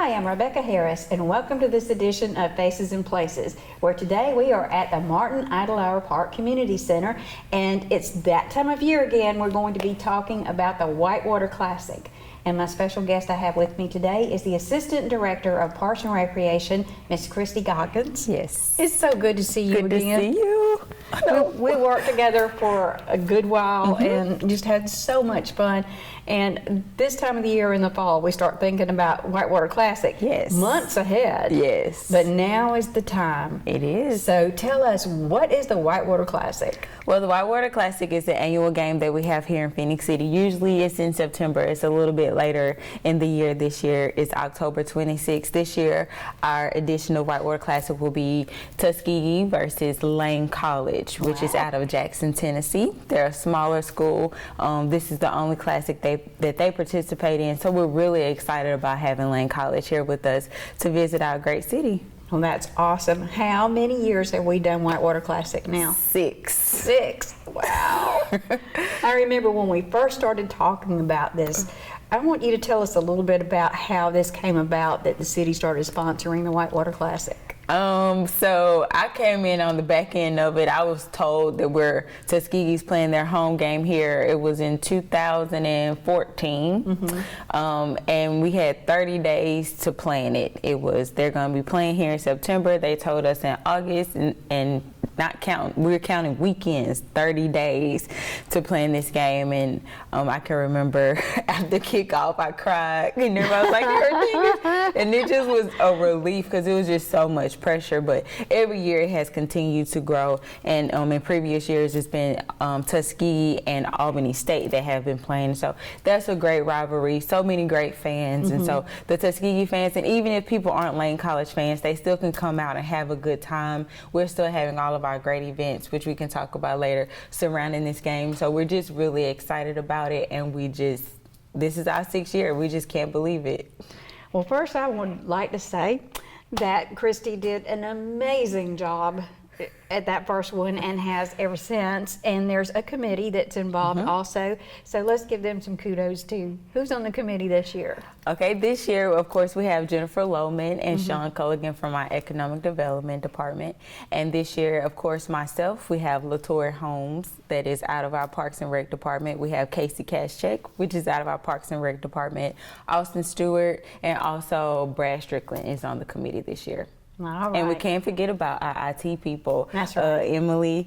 Hi, I'm Rebecca Harris, and welcome to this edition of Faces and Places, where today we are at the Martin Idlehour Park Community Center, and it's that time of year again. We're going to be talking about the Whitewater Classic. And my special guest I have with me today is the Assistant Director of Parks and Recreation, Miss Christy Goggins. Yes. It's so good to see you again. Good to see you. We worked together for a good while and just had so much fun. And this time of the year in the fall, we start thinking about Whitewater Classic. Yes. Months ahead. Yes. But now is the time. It is. So tell us, what is the Whitewater Classic? Well, the Whitewater Classic is the annual game that we have here in Phoenix City. Usually it's in September. It's a little bit later in the year. This year it's October 26th. This year our edition of Whitewater Classic will be Tuskegee versus Lane College, which is out of Jackson, Tennessee. They're a smaller school. This is the only classic that they participate in. So we're really excited about having Lane College here with us to visit our great city. Well, that's awesome. How many years have we done Whitewater Classic now? 6. 6. Wow. I remember when we first started talking about this. I want you to tell us a little bit about how this came about, that the city started sponsoring the Whitewater Classic. So I came in on the back end of it. I was told that Tuskegee's playing their home game here. It was in 2014, and we had 30 days to plan it. They're going to be playing here in September. They told us in August, and we're counting weekends, 30 days to plan this game. And I can remember after kickoff, I cried, and everybody was like, and it just was a relief because it was just so much pressure. But every year it has continued to grow, and in previous years it's been Tuskegee and Albany State that have been playing. So that's a great rivalry. So many great fans, and so the Tuskegee fans, and even if people aren't Lane College fans, they still can come out and have a good time. We're still having all of our great events, which we can talk about later, surrounding this game. So we're just really excited about it, and this is our 6th year. We just can't believe it. Well, first I would like to say that Christy did an amazing job at that first one and has ever since, and there's a committee that's involved also, so let's give them some kudos too. Who's on the committee this year? Okay, this year of course we have Jennifer Lohman and Sean Culligan from our Economic Development Department, and this year of course myself, we have Latoya Holmes that is out of our Parks and Rec Department. We have Casey Kaschek, which is out of our Parks and Rec Department, Austin Stewart, and also Brad Strickland is on the committee this year. All right. And we can't forget about our IT people. That's right. Emily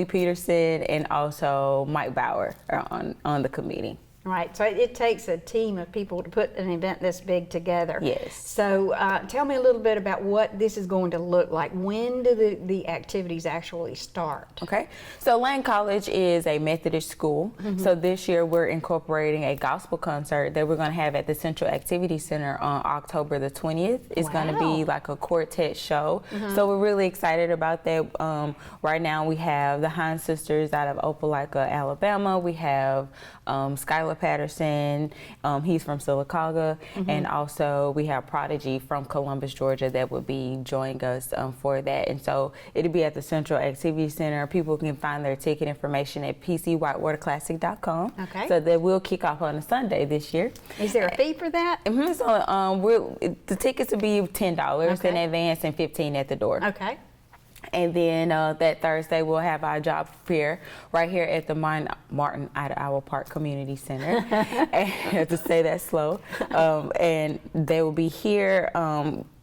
Peterson and also Mike Bauer are on the committee. Right, so it takes a team of people to put an event this big together. Yes. So tell me a little bit about what this is going to look like. When do the activities actually start? Okay, so Lane College is a Methodist school. So this year we're incorporating a gospel concert that we're going to have at the Central Activity Center on October the 20th. It's going to be like a quartet show. So we're really excited about that. Right now we have the Hines sisters out of Opelika, Alabama. We have Skylar Patterson, he's from Sylacauga, and also we have Prodigy from Columbus, Georgia, that would be joining us for that. And so it'll be at the Central Activity Center. People can find their ticket information at pcwhitewaterclassic.com. Okay. So that will kick off on a Sunday this year. Is there a fee for that? So the tickets will be $10 in advance and $15 at the door. Okay. And then that Thursday we'll have our job fair right here at the Martin Idlehour Park Community Center. I have to say that slow. And they will be here.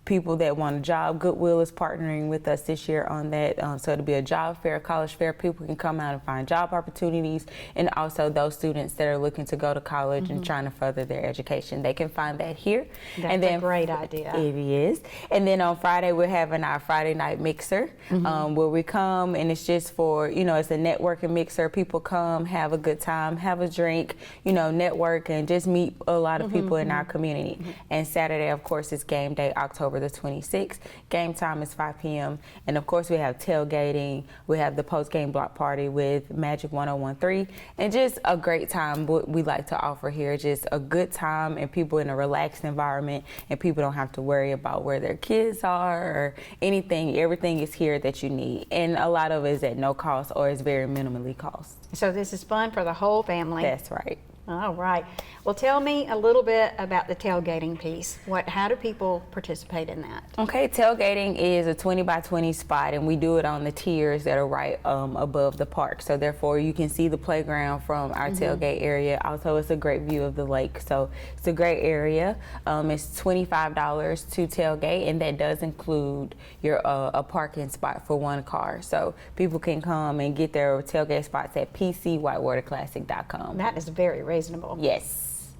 People that want a job. Goodwill is partnering with us this year on that. So it'll be a job fair, college fair. People can come out and find job opportunities, and also those students that are looking to go to college and trying to further their education. They can find that here. That's a great idea. It is. And then on Friday, we're having our Friday night mixer where we come, and it's just for, it's a networking mixer. People come, have a good time, have a drink, network, and just meet a lot of people in our community. And Saturday, of course, is game day, October the 26th. Game time is 5 p.m. And of course we have tailgating. We have the post-game block party with Magic 1013, and just a great time. What we like to offer here, just a good time and people in a relaxed environment, and people don't have to worry about where their kids are or anything. Everything is here that you need, and a lot of it is at no cost or is very minimally cost. So this is fun for the whole family. That's right. All right. Well, tell me a little bit about the tailgating piece. How do people participate in that? Okay, tailgating is a 20 by 20 spot, and we do it on the tiers that are right above the park. So therefore, you can see the playground from our tailgate area. Also, it's a great view of the lake. So it's a great area. It's $25 to tailgate, and that does include your a parking spot for one car. So people can come and get their tailgate spots at pcwhitewaterclassic.com. That is very reasonable. Yes.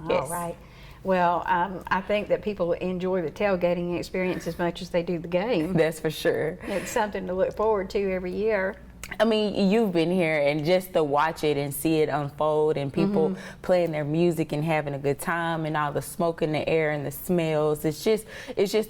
All right. Well, I think that people enjoy the tailgating experience as much as they do the game. That's for sure. It's something to look forward to every year. I mean, you've been here, and just to watch it and see it unfold, and people playing their music and having a good time, and all the smoke in the air and the smells. It's just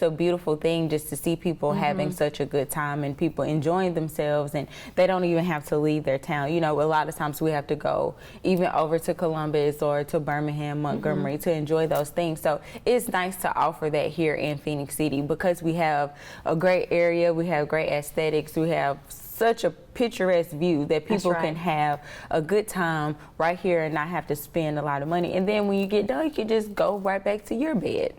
a beautiful thing just to see people having such a good time and people enjoying themselves, and they don't even have to leave their town. You know, a lot of times we have to go even over to Columbus or to Birmingham, Montgomery to enjoy those things. So it's nice to offer that here in Phoenix City because we have a great area, we have great aesthetics, we have such a picturesque view that people can have a good time right here and not have to spend a lot of money. And then when you get done, you can just go right back to your bed.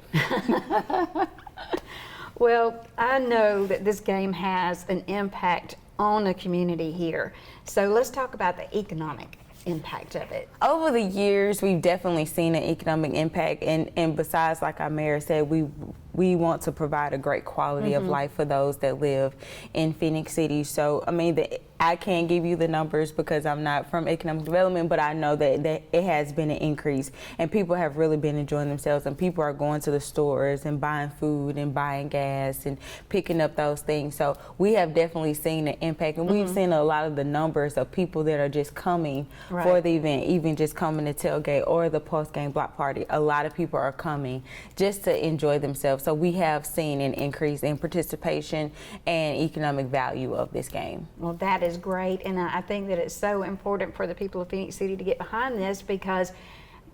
Well, I know that this game has an impact on the community here. So let's talk about the economic impact of it. Over the years, we've definitely seen an economic impact, and besides, like our mayor said, we want to provide a great quality of life for those that live in Phoenix City. So, I mean, I can't give you the numbers because I'm not from economic development, but I know that it has been an increase, and people have really been enjoying themselves, and people are going to the stores and buying food and buying gas and picking up those things. So we have definitely seen an impact, and we've seen a lot of the numbers of people that are just coming for the event, even just coming to tailgate or the post-game block party. A lot of people are coming just to enjoy themselves. So we have seen an increase in participation and economic value of this game. Well, that is great, and I think that it's so important for the people of Phoenix City to get behind this because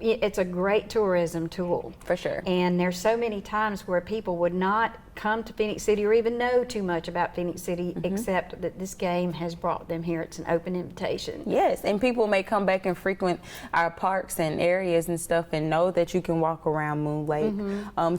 it's a great tourism tool. For sure. And there's so many times where people would not come to Phoenix City or even know too much about Phoenix City except that this game has brought them here. It's an open invitation. Yes, and people may come back and frequent our parks and areas and stuff and know that you can walk around Moon Lake.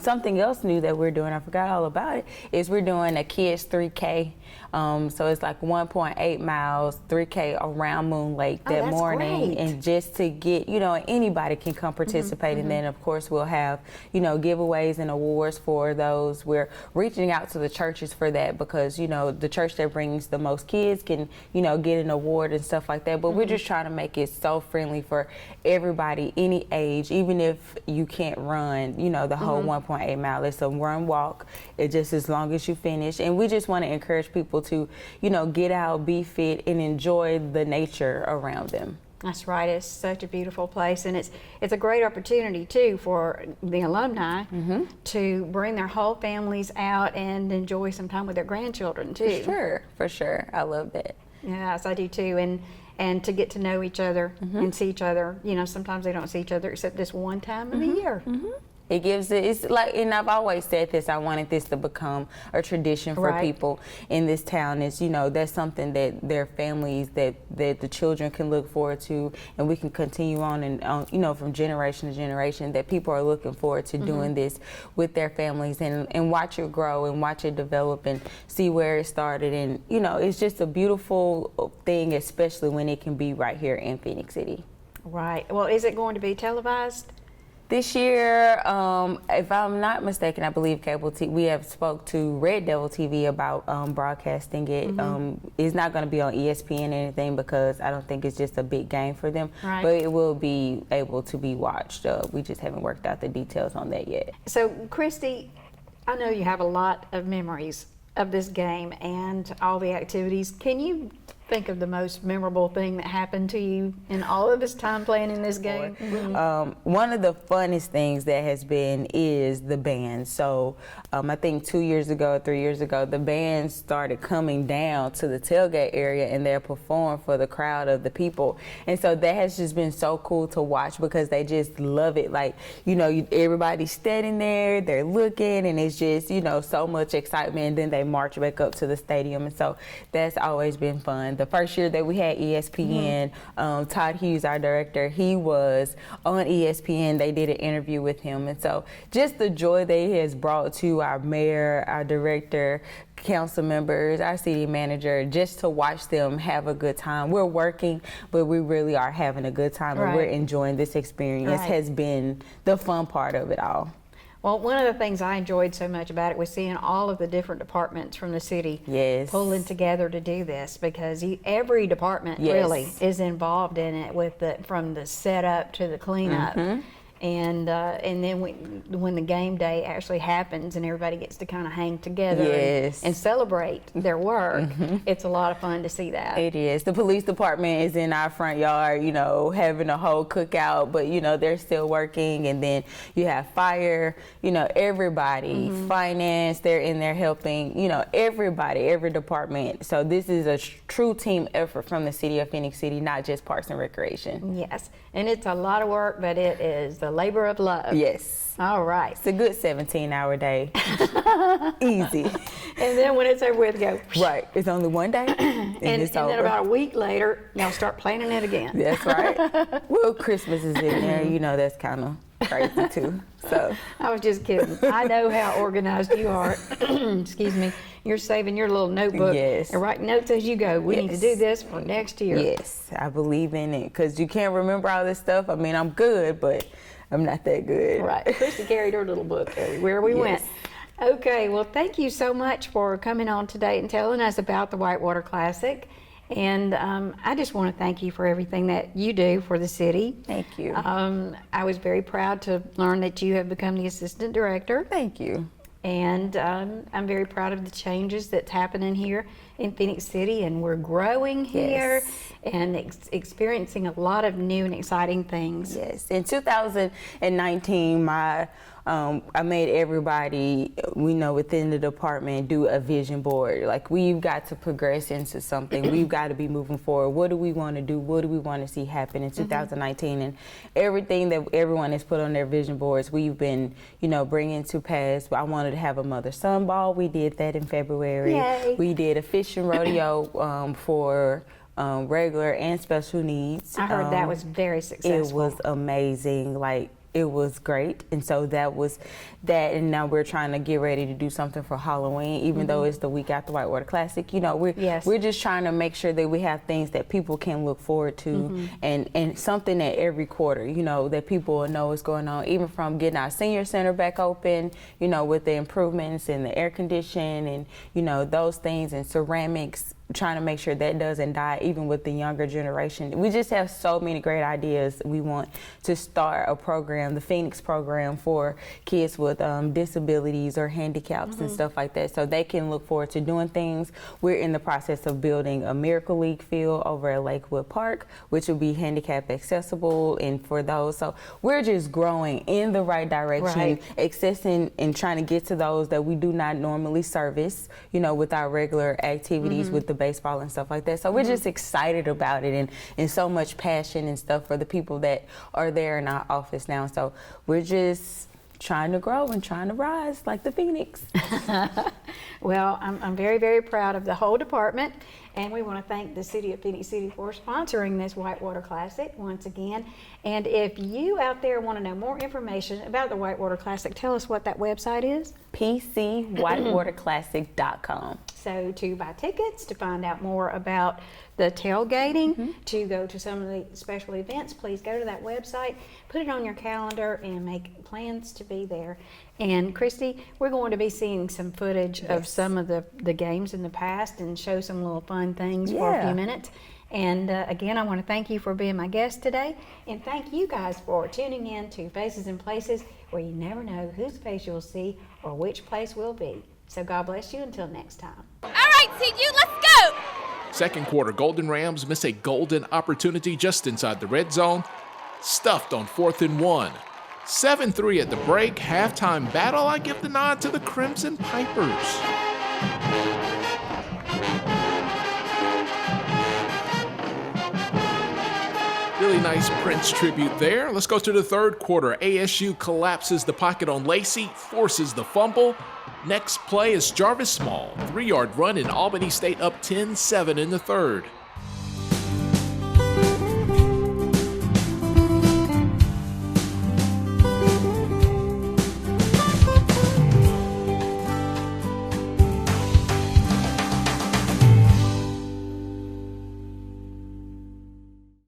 Something else new that we're doing, I forgot all about it, is we're doing a kids 3K. So it's like 1.8 miles, 3K around Moon Lake that morning. Great. And just to get, you know, anybody can come participate. And then of course we'll have, you know, giveaways and awards for those. We're reaching out to the churches for that because, you know, the church that brings the most kids can, you know, get an award and stuff like that. But we're just trying to make it so friendly for everybody, any age, even if you can't run, you know, the whole 1.8 mile. It's a run walk. It just as long as you finish. And we just want to encourage people to, you know, get out, be fit, and enjoy the nature around them. That's right. It's such a beautiful place, and it's a great opportunity too for the alumni to bring their whole families out and enjoy some time with their grandchildren too. For sure. I love that. Yes, I do too, and to get to know each other and see each other. You know, sometimes they don't see each other except this one time in the year. It gives it's like, and I've always said this, I wanted this to become a tradition for people in this town. Is, you know, that's something that their families, that the children can look forward to, and we can continue on and you know, from generation to generation, that people are looking forward to doing this with their families and watch it grow and watch it develop and see where it started. And, you know, it's just a beautiful thing, especially when it can be right here in Phoenix City. Right. Well, is it going to be televised? This year, if I'm not mistaken, I believe cable TV, we have spoke to Red Devil TV about broadcasting it. It's not going to be on ESPN or anything because I don't think it's just a big game for them. But it will be able to be watched. We just haven't worked out the details on that yet. So, Christy, I know you have a lot of memories of this game and all the activities. Can you think of the most memorable thing that happened to you in all of this time playing in this game? One of the funnest things that has been is the band. So I think 2 years ago, 3 years ago, the band started coming down to the tailgate area and they perform for the crowd of the people. And so that has just been so cool to watch because they just love it. Like, you know, everybody's standing there, they're looking, and it's just, you know, so much excitement. And then they march back up to the stadium. And so that's always been fun. the first year that we had ESPN, Todd Hughes, our director, he was on ESPN. They did an interview with him. And so just the joy that he has brought to our mayor, our director, council members, our city manager, just to watch them have a good time. We're working, but we really are having a good time, and we're enjoying this experience. Has been the fun part of it all. Well, one of the things I enjoyed so much about it was seeing all of the different departments from the city pulling together to do this, because every department really is involved in it, with from the setup to the cleanup. And then when the game day actually happens and everybody gets to kind of hang together and celebrate their work, it's a lot of fun to see that. It is. The police department is in our front yard, you know, having a whole cookout, but you know, they're still working. And then you have fire, you know, everybody, finance, they're in there helping, you know, everybody, every department. So this is a true team effort from the city of Phoenix City, not just Parks and Recreation. Yes, and it's a lot of work, but it is the labor of love. Yes. All right. It's a good 17-hour day. Easy. And then when it's over with, go. Right. It's only one day, and it's over. Then about a week later, y'all start planning it again. That's right. Well, Christmas is in there. You know, that's kind of crazy too. So I was just kidding. I know how organized you are. Excuse me. You're saving your little notebook and writing notes as you go. We need to do this for next year. Yes, I believe in it, because you can't remember all this stuff. I mean, I'm good, but I'm not that good. Right. Christy carried her little book everywhere we went. Okay, well, thank you so much for coming on today and telling us about the Whitewater Classic. And I just want to thank you for everything that you do for the city. Thank you. I was very proud to learn that you have become the assistant director. Thank you. And I'm very proud of the changes that's happening here in Phoenix City, and we're growing here and experiencing a lot of new and exciting things. Yes. In 2019, I made everybody we know within the department do a vision board. Like, we've got to progress into something. We've got to be moving forward. What do we want to do? What do we want to see happen in 2019? And everything that everyone has put on their vision boards, we've been, you know, bringing to pass. I wanted to have a mother-son ball. We did that in February. Yay. We did a fishing rodeo for regular and special needs. I heard that was very successful. It was amazing. Like, it was great. And so that was that, and now we're trying to get ready to do something for Halloween, even though it's the week after Whitewater Classic. You know, we're just trying to make sure that we have things that people can look forward to, and something that every quarter, you know, that people will know what's going on, even from getting our senior center back open, you know, with the improvements in the air conditioning and, you know, those things, and ceramics, trying to make sure that doesn't die, even with the younger generation. We just have so many great ideas. We want to start a program, the Phoenix program, for kids with disabilities or handicaps and stuff like that, so they can look forward to doing things. We're in the process of building a Miracle League field over at Lakewood Park, which will be handicap accessible, and for those. So we're just growing in the right direction, accessing and trying to get to those that we do not normally service, you know, with our regular activities with the baseball and stuff like that. So we're just excited about it, and so much passion and stuff for the people that are there in our office now. So we're just trying to grow and trying to rise like the Phoenix. Well, I'm very, very proud of the whole department, and we want to thank the City of Phoenix City for sponsoring this Whitewater Classic once again. And if you out there want to know more information about the Whitewater Classic, tell us what that website is. PCWhitewaterClassic.com. So to buy tickets, to find out more about the tailgating, to go to some of the special events, please go to that website, put it on your calendar, and make plans to be there. And Christy, we're going to be seeing some footage of some of the games in the past and show some little fun things for a few minutes. And again, I want to thank you for being my guest today, and thank you guys for tuning in to Faces and Places, where you never know whose face you'll see or which place will be. So God bless you until next time. All right, CU, let's go! Second quarter, Golden Rams miss a golden opportunity just inside the red zone. Stuffed on 4th and 1. 7-3 at the break. Halftime battle, I give the nod to the Crimson Pipers. Really nice Prince tribute there. Let's go to the third quarter. ASU collapses the pocket on Lacey, forces the fumble. Next play is Jarvis Small. 3-yard run, and Albany State up 10-7 in the third.